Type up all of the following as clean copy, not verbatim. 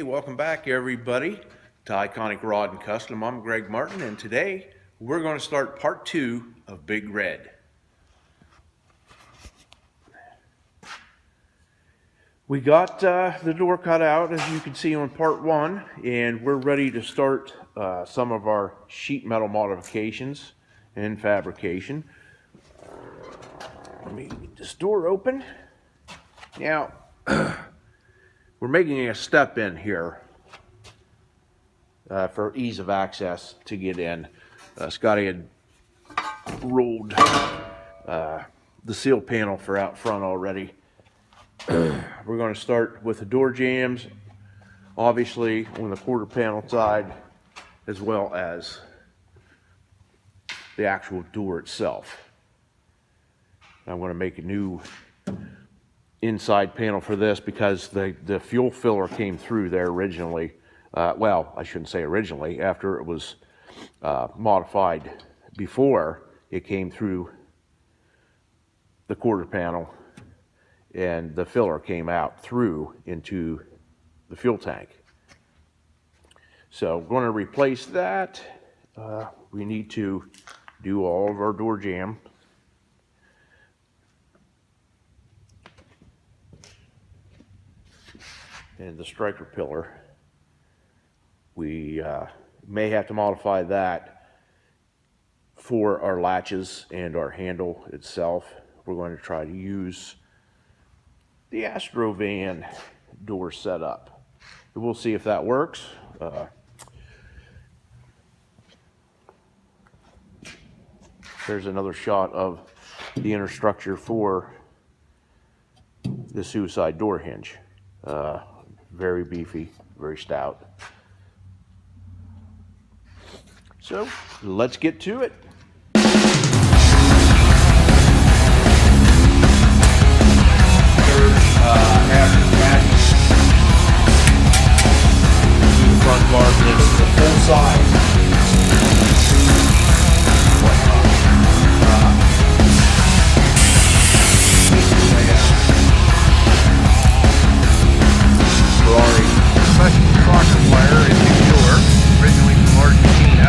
Hey, welcome back everybody to Iconic Rod and Custom. I'm Greg Martin, and today we're going to start part 2 of Big Red. We got the door cut out, as you can see on part 1, and we're ready to start some of our sheet metal modifications and fabrication. Let me get this door open. Now, we're making a step in here for ease of access to get in. Scotty had rolled the seal panel for out front already. We're going to start with the door jambs, obviously on the quarter panel side, as well as the actual door itself. I'm going to make a new inside panel for this because the fuel filler came through there originally. Well, I shouldn't say originally. After it was modified, before it came through the quarter panel, and the filler came out through into the fuel tank. So we're going to replace that. We need to do all of our door jamb. And the striker pillar. We may have to modify that for our latches and our handle itself. We're going to try to use the Astrovan door setup. We'll see if that works. There's another shot of the inner structure for the suicide door hinge. Very beefy, very stout. So let's get to it. Front bar, the full size. Professional soccer player in New York, originally from Argentina.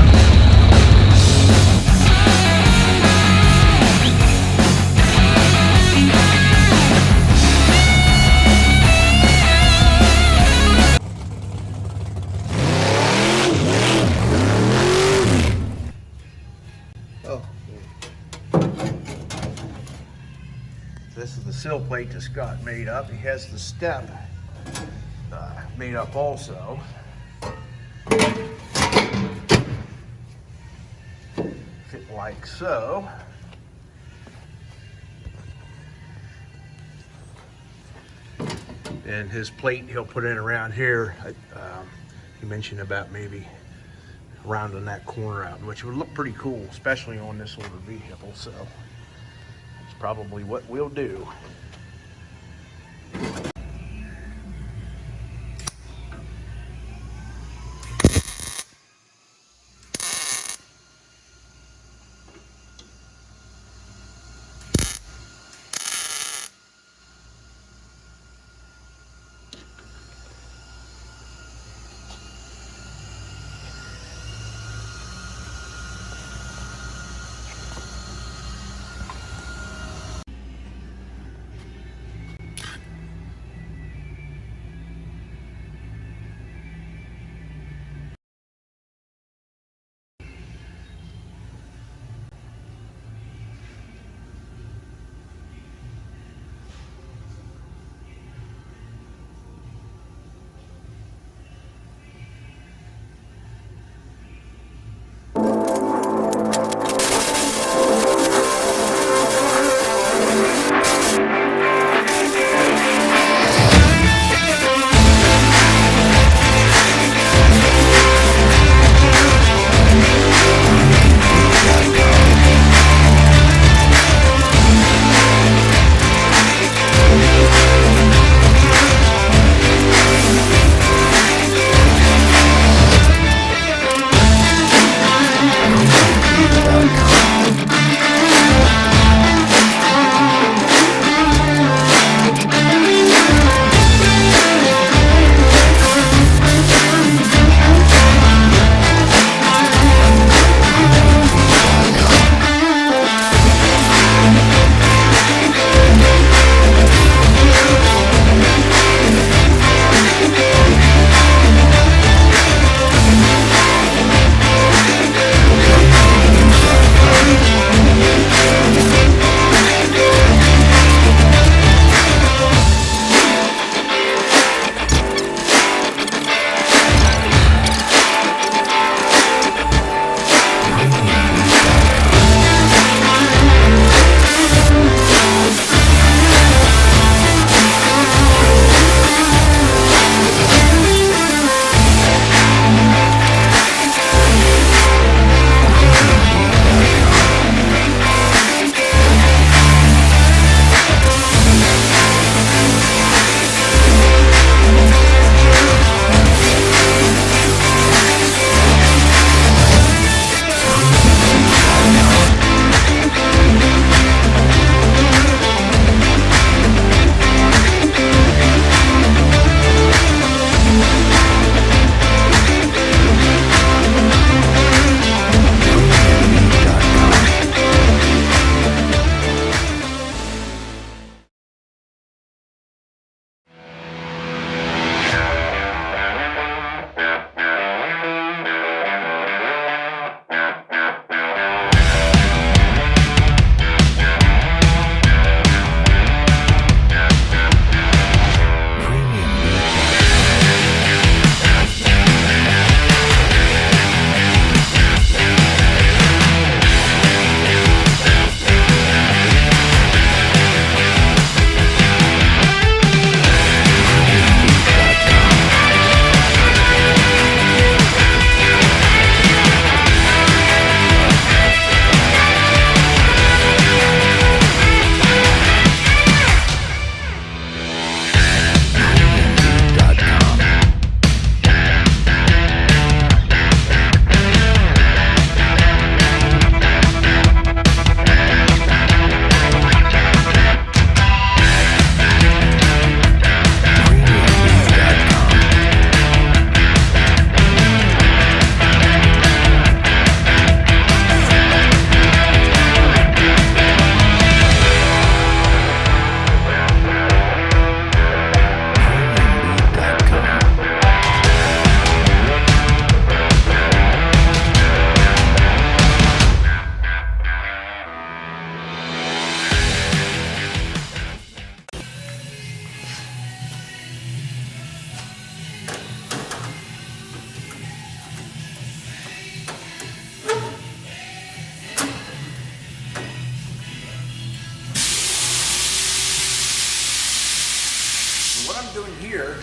This is the sill plate that Scott made up. He has the step made up also. Fit like so. And his plate he'll put in around here. He mentioned about maybe rounding that corner out, which would look pretty cool, especially on this older vehicle. So that's probably what we'll do. in here,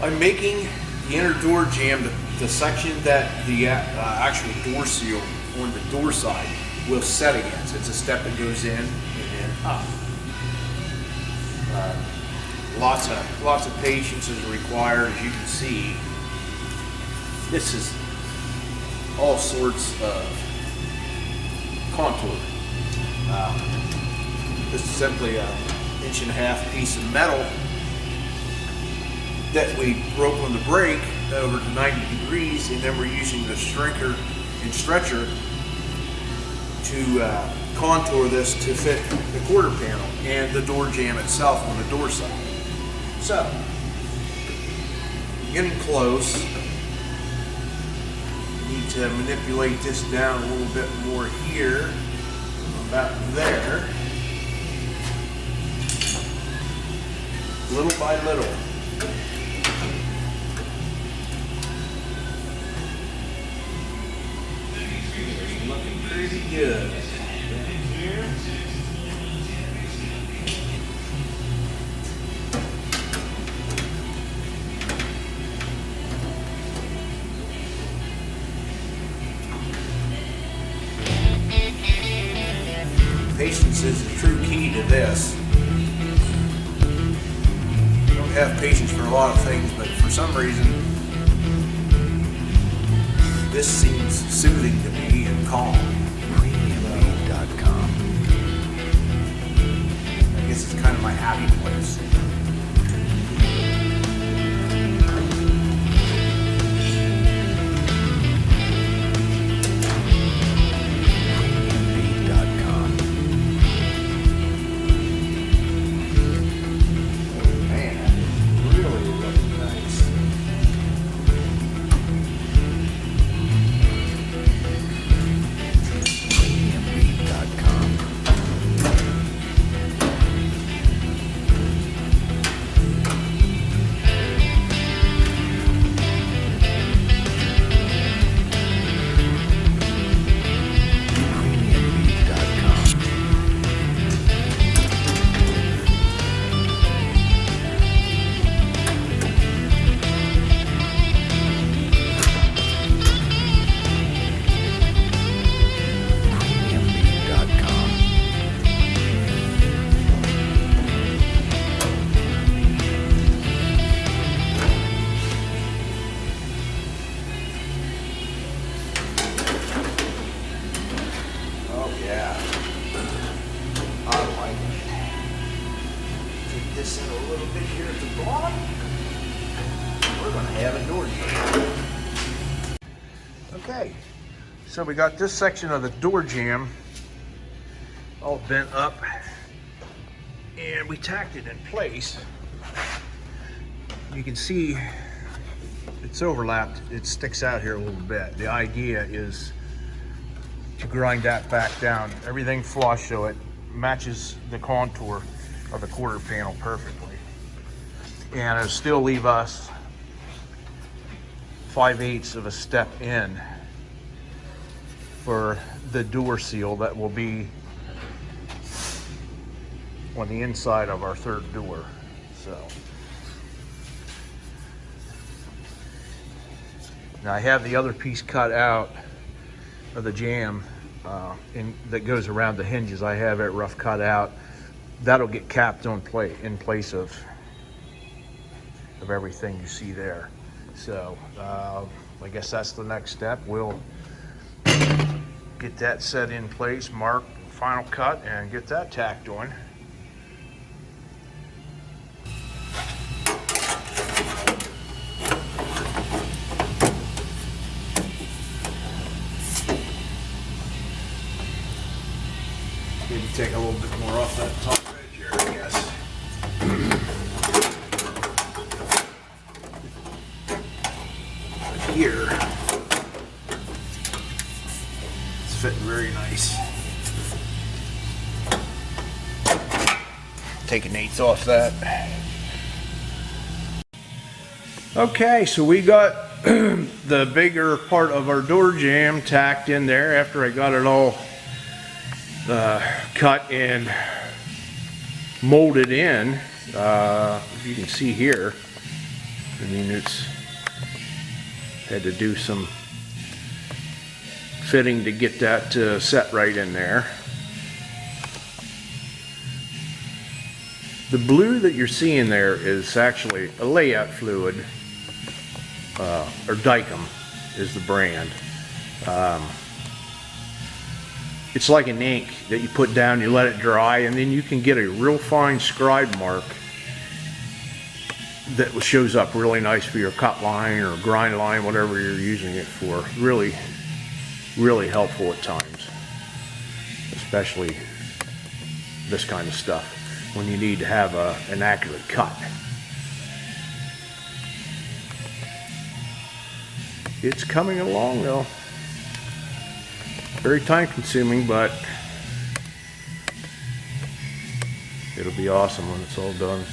I'm making the inner door jamb, the section that the actual door seal on the door side will set against. It's a step that goes in and then up. Lots of patience is required, as you can see. This is all sorts of contour. This is simply an 1.5 inch piece of metal that we broke on the brake over to 90 degrees, and then we're using the shrinker and stretcher to contour this to fit the quarter panel and the door jamb itself on the door side. So, getting close. Need to manipulate this down a little bit more here, about there, little by little. It's looking pretty good. Down here. Patience is the true key to this. You don't have patience for a lot of things, but for some reason, this seems soothing to me and calm. Premiumbeat.com. I guess it's kind of my happy place. This in a little bit here at the bottom. We're going to have a door jamb. Okay, so we got this section of the door jamb all bent up, and we tacked it in place. You can see it's overlapped. It sticks out here a little bit. The idea is to grind that back down. Everything flush so it matches the contour of the quarter panel perfectly, and it'll still leave us 5/8 of a step in for the door seal that will be on the inside of our third door. So now I have the other piece cut out of the jamb that goes around the hinges. I have it rough cut out. That'll get capped in place of everything you see there. So I guess that's the next step. We'll get that set in place, mark, final cut, and get that tacked on. Maybe take a little bit more off that top edge here, I guess. But here, it's fitting very nice. Take 1/8 off that. Okay, so we got the bigger part of our door jamb tacked in there after I got it all cut and molded in. If you can see here, I mean, it's had to do some fitting to get that set right in there. The blue that you're seeing there is actually a layout fluid, or Dicom is the brand. It's like an ink that you put down, you let it dry, and then you can get a real fine scribe mark that shows up really nice for your cut line or grind line, whatever you're using it for. Really, really helpful at times, especially this kind of stuff when you need to have an accurate cut. It's coming along though. Very time consuming, but it'll be awesome when it's all done.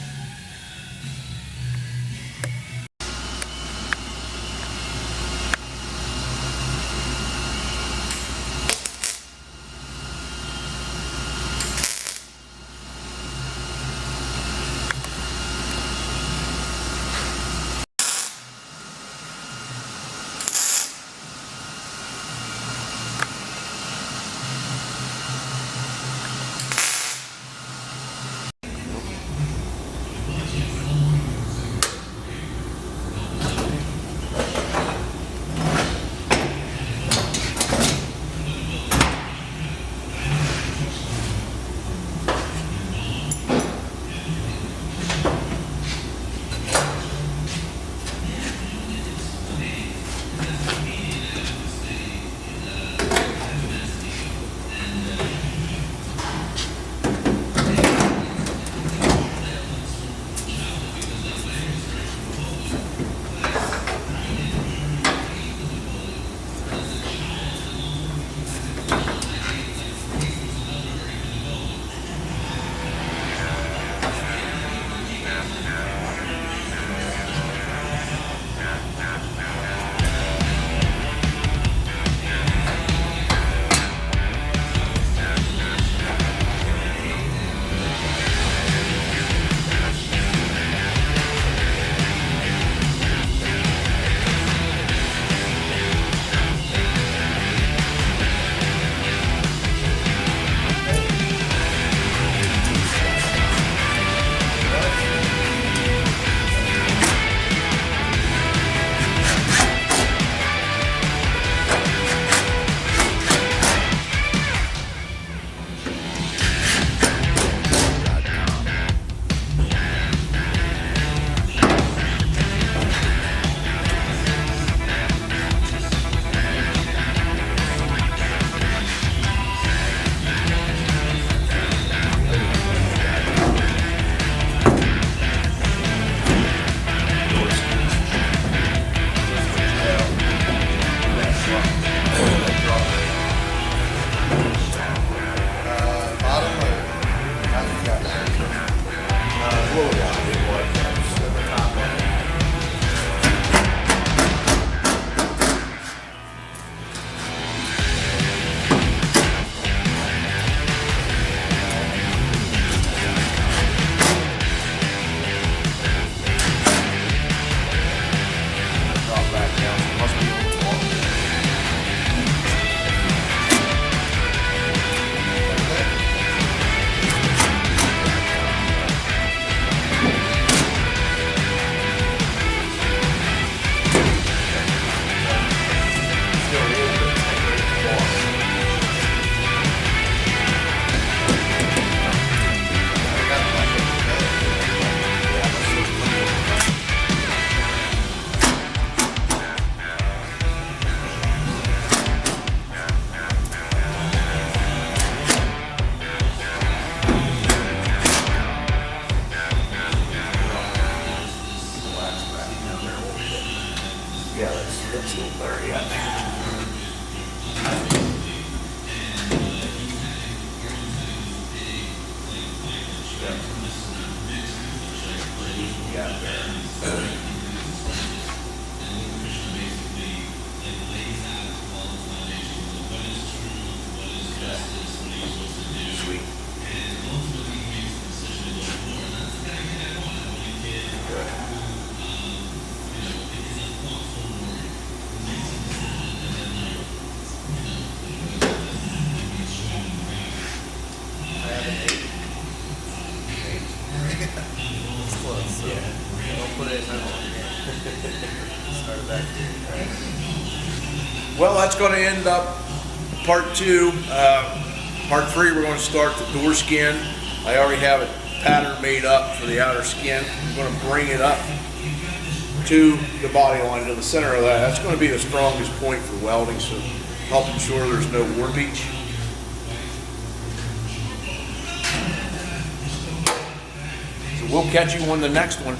Well, that's going to end up part 2. Part 3, we're going to start the door skin. I already have a pattern made up for the outer skin. I'm going to bring it up to the body line, to the center of that. That's going to be the strongest point for welding, so help ensure there's no warpage. So we'll catch you on the next one.